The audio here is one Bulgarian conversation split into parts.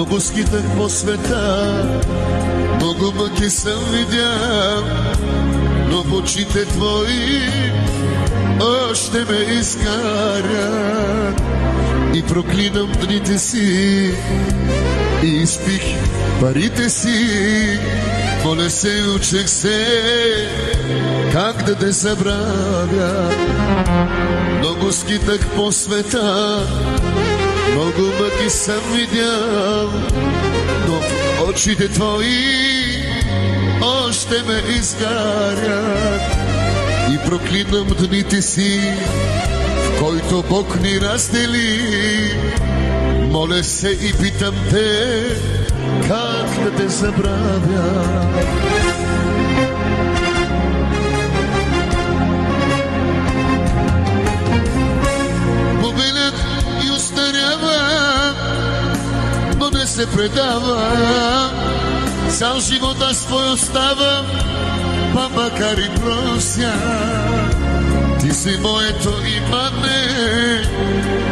Много скитах по света, много мъки съм видял, но в очите твои още ме изгарят. И проклинам дните си, и изпих парите си. Моля се, учех се, как да те забравя. Много скитах по света, много мъки съм видял, но в очите твои още ме изгарят. И проклинам дните си, в който Бог ни раздели. Моля се и питам те, как да те забравя. Побелят и устарява, но не се предава. Цял живот аз твой оставам, па макар и прося. Ти си моето имане,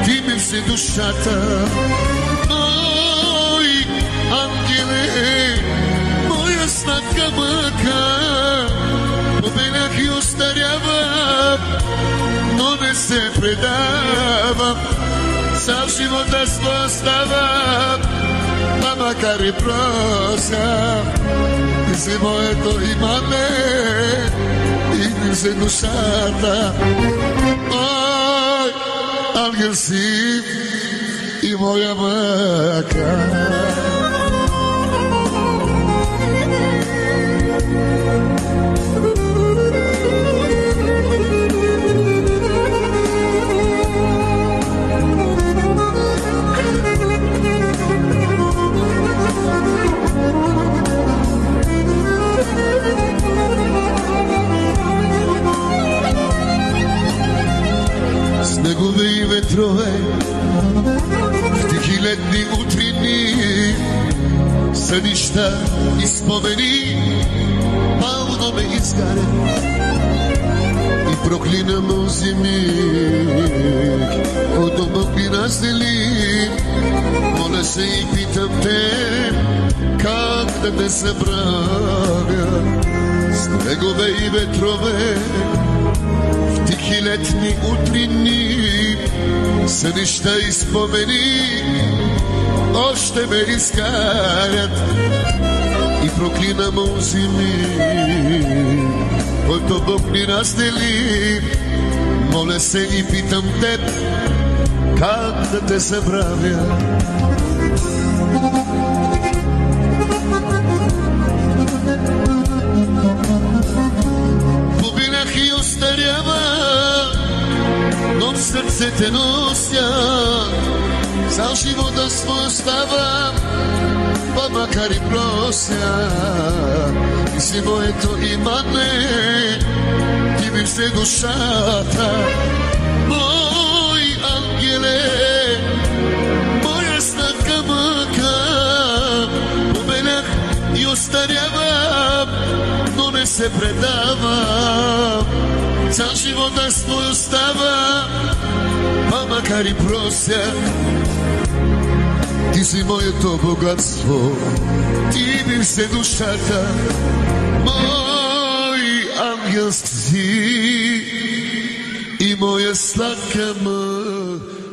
ти ми все душата. Мой ангеле, моя сладка мъка. Побелях и остарявам, но не се предавам. Цял живот аз твой оставам, а макар и прося. Ти си моето имане, и ми се душата. Ой, ангел си и моя мъка. Снегове и ветрове, в тихи летни утрини, сънища и спомени пълно ме изгарят. И проклинам онзи миг, който Бог ни раздели. Моля се и питам те, как да те забравя. Снегове и ветрове, тихи летни утрини, сънища и спомени още ме изгарят. И проклинам онзи миг, който Бог ни раздели. Моля се и питам теб, как да те забравя. Побелях и остарява, но в сърце те нося. Цял живота свой оставам, па макар и прося. Ти си моето имане, ти ми все душата. Мой ангеле, моя сладка мъка. Побелях и остарявам, но не се предавам. Цял живот аз твой остава, а макар и прося. Ти си моето богатство, ти ми все душата. Мой ангел си и моя сладка мъка.